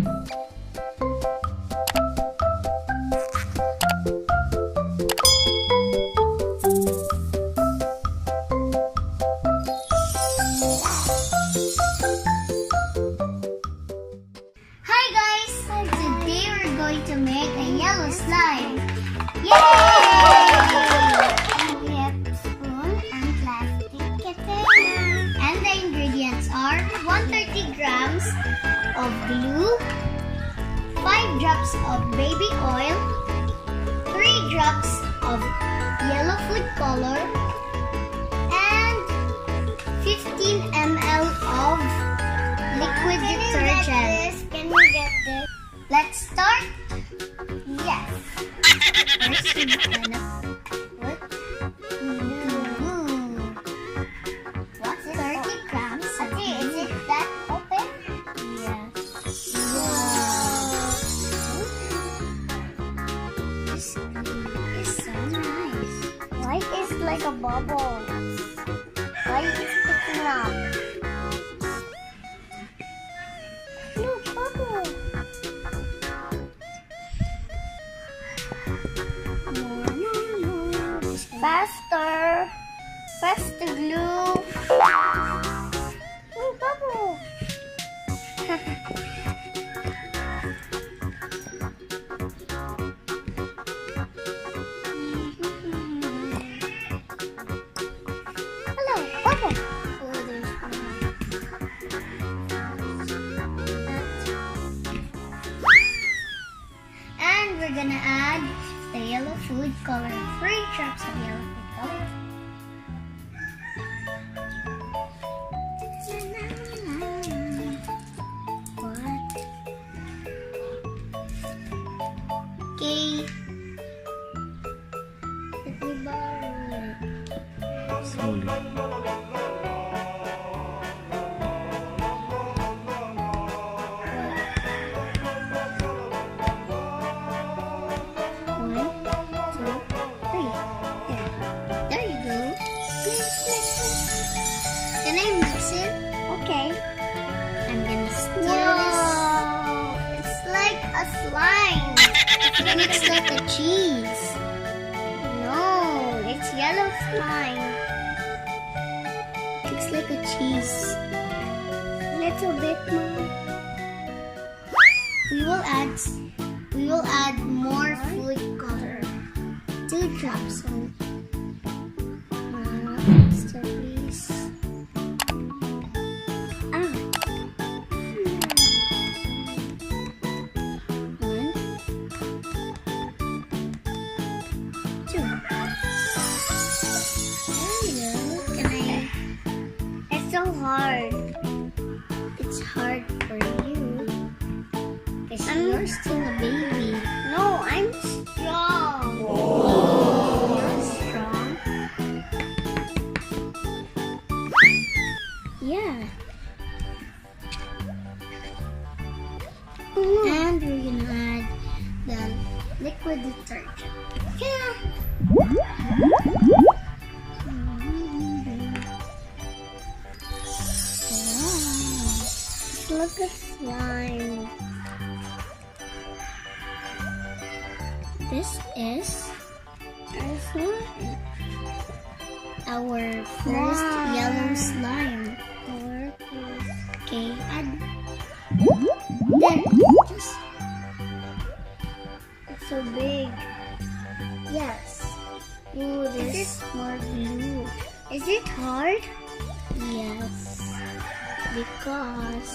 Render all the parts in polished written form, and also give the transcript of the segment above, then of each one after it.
Hi guys! Today we're going to make a yellow slime. Yay! We have spoon and plastic container. And the ingredients are 130 grams of glue, 5 drops of baby oil, 3 drops of yellow food color, and 15 ml of liquid detergent. Can you get this? Let's start. Yes. First, we're gonna put glue. What's 30 grams? Okay, is it that open? Yes. Wow. This glue is so nice. Why is it like a bubble? Why is it sticking up? Faster! Faster glue! Oh, bubble! Hello, bubble! Oh, there's one. And we're gonna add the yellow food color. 3 drops of yellow food color. What? Okay. Let me borrow it. Slowly. Can I mix it? Okay. I'm gonna stir this. It's like a slime. It looks like a cheese. No, it's yellow slime. It looks like a cheese. Little bit more. We will add more food color. 2 drops. Stir please. It's so hard. It's hard for you. Because you're still a baby. No, I'm strong. You're strong. Yeah. And we're gonna add the liquid detergent. Yeah. Look at slime. This is our slime. Our first yellow slime. Okay, add. There. Just. It's so big. Yes. Ooh, there's more glue. Is it hard? Yes. Because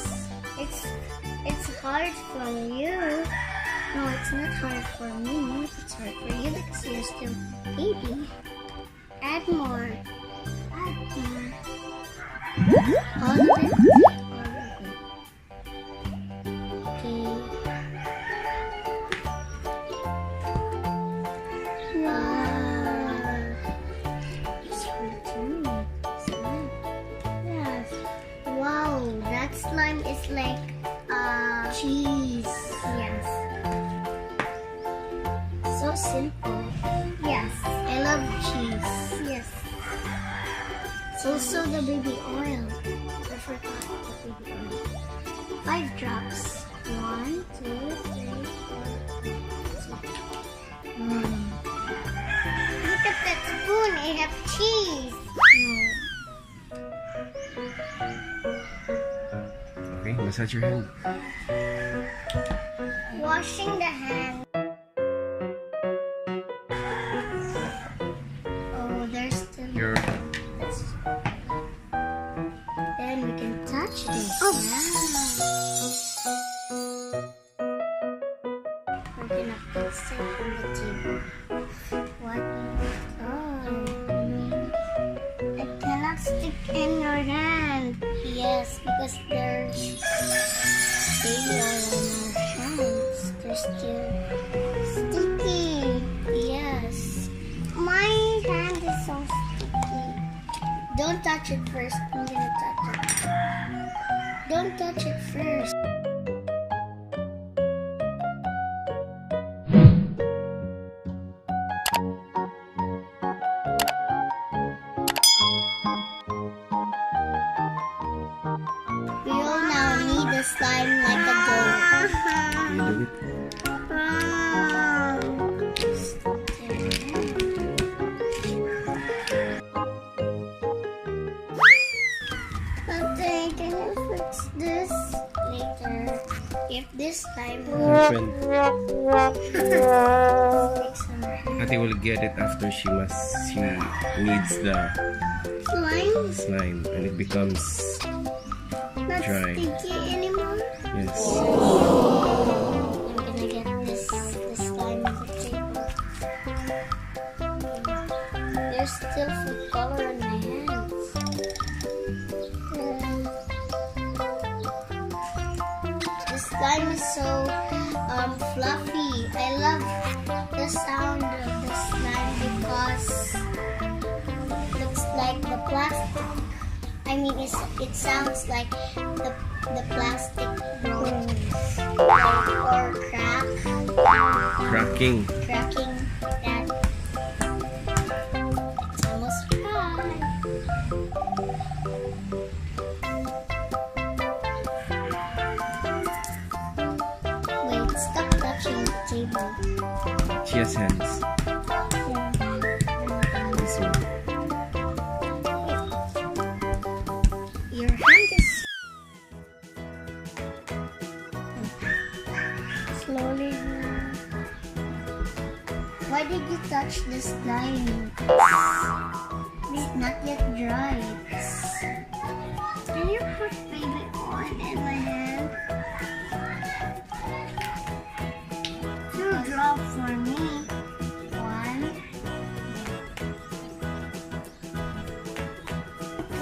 it's hard for you. No, it's not hard for me. It's hard for you because you're still a baby. Add more. Add more. All of it. Okay. Wow. It's for two. Yes. Wow, that slime is like cheese. Yes. So simple. Yes. I love cheese. Yes. Also the baby oil. I forgot the baby oil. 5 drops. 1, Massage your hand. Washing the hand. Oh, there's still. Your Then we can touch this. Oh, we're gonna place it on the table. What? Oh, it cannot stick in your hand. Yes, because there's baby oil on our hands. They're still sticky. Yes. My hand is so sticky. Don't touch it first. I'm gonna touch it. Don't touch it first. We will now knead the slime like a dough. you do it. Okay, can you fix this later? If this time Open. sticks on her hand. Ate will get it after she needs the Slime slime and it becomes not dry. sticky anymore. Yes. I'm gonna get this slime on the table. There's still food color on my hands. The slime is so fluffy. I love the sound of the slime because it looks like the plastic. I mean, it sounds like the plastic groans or Cracking. cracking. That it's almost dry. Wait, stop touching the table. Chia's hands. This one. Your hand is slowly. Why did you touch the slime? It's not yet dry. Can you put baby oil in my hand? 2 drops for me. 1.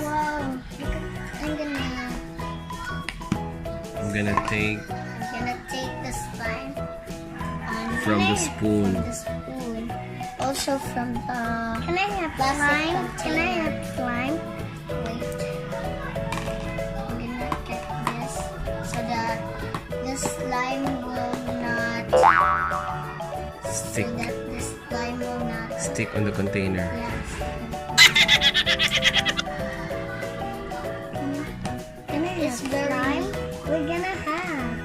Wow. Look at, I'm gonna take take the slime on from the spoon. From the spoon. Also from the. Can I have slime? Can I have slime? Wait. I'm gonna get this so that the slime will not Stick. So that the slime will not. Stick on the container. Yes. Can I have slime? We're gonna have.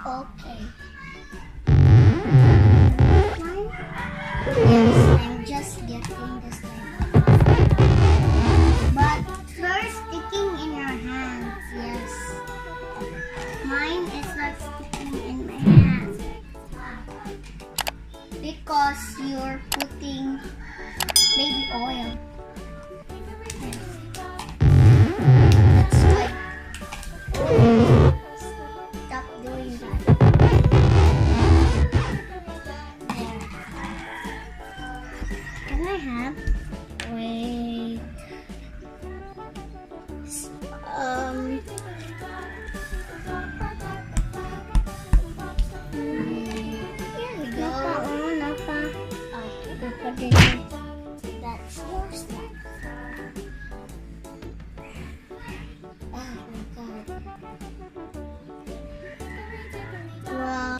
Okay. Slime? Yes, I'm just getting the slime. But first, sticking in your hands. Yes. Mine is not sticking in my hands because you're putting baby oil. That's why. Stop doing that. There. Can I have? Wait. Here we go. That's your stuff. Oh my god. Wow.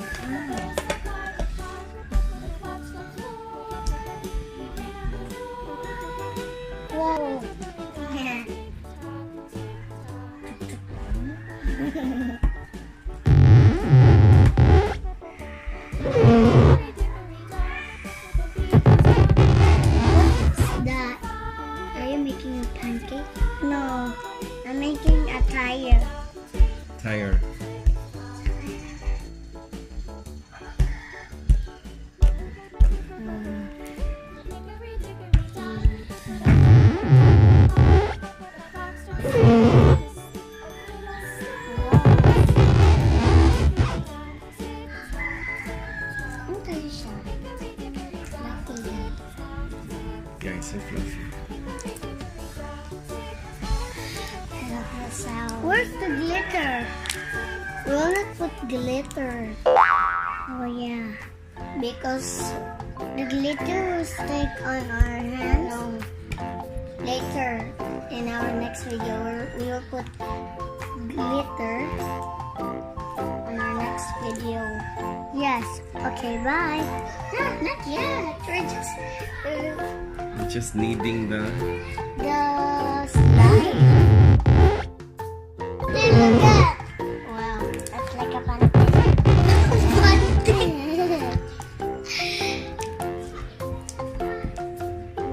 Whoa. What's that? Are you making a pancake? No. tire. Tire. Guys, so fluffy. Where's the glitter? We will not put glitter. Oh yeah, because the glitter will stick on our hands. No. Later, in our next video, we will put glitter on our next video. Yes. Okay. Bye. No, not yet. We're Just needing the slime. Hey, look at. Wow, that's like a fun thing.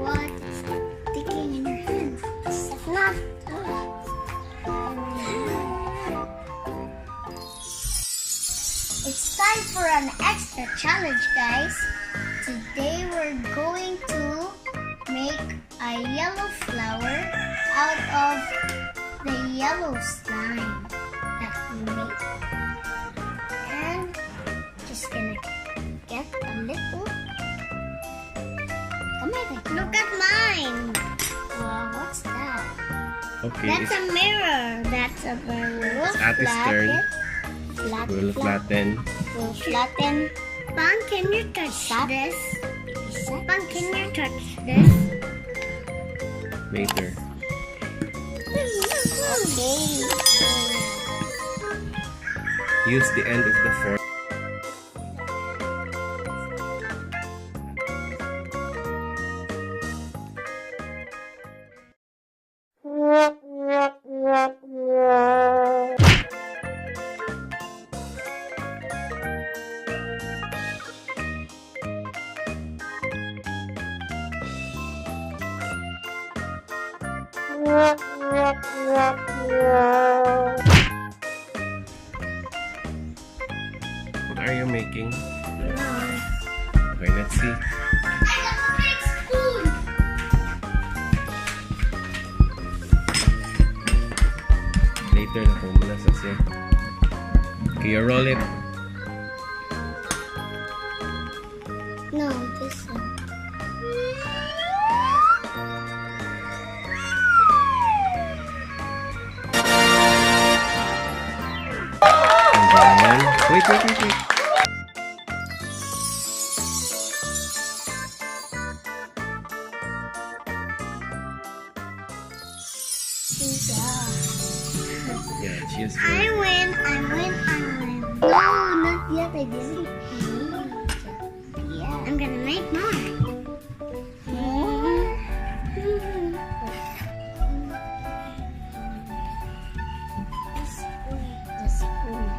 What's sticking in your hands? It's not. It's time for an extra challenge, guys. Today we're going to make a yellow flower out of the yellow slime that we made. And just gonna get a little. Come here, look at mine. Wow, what's that? okay. That's a mirror. That's a mirror. It's Ate's turn. We'll flatten. We'll flatten. Pan, can you touch this? Pan, can you touch this? Later. Okay. Use the end of the fork. What are you making? Okay, let's see. I got a big spoon. Later na po muna sa siya. Okay, you roll it. No, this one. And then, wait. Yeah, cheers. I win. No, not yet. I didn't. Yeah. I'm gonna make more. More. The spoon.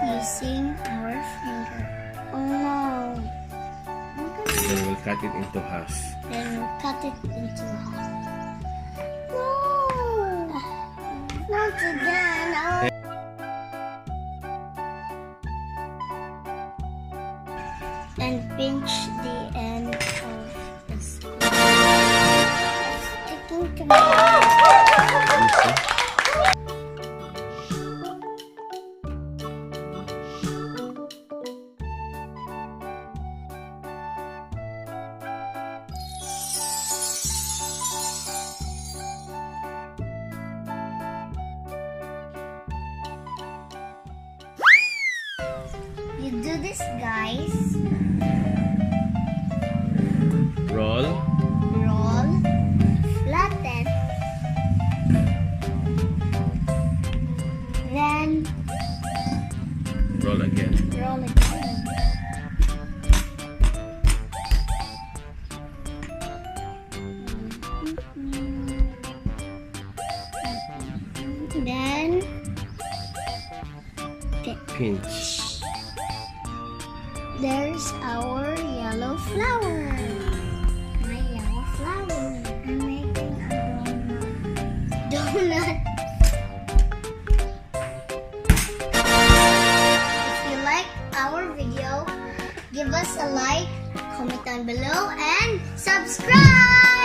Using our finger. Oh no. Then we'll cut it into half. Then we'll cut it into half. No! Not again. Oh. And pinch the end of the spoon. It's sticking to my You see? You do this, guys. Roll. Roll. Flatten. Then Roll again. roll again. pinch. There's our yellow flower. My yellow flower. I'm making a donut. If you like our video, give us a like, comment down below, and subscribe!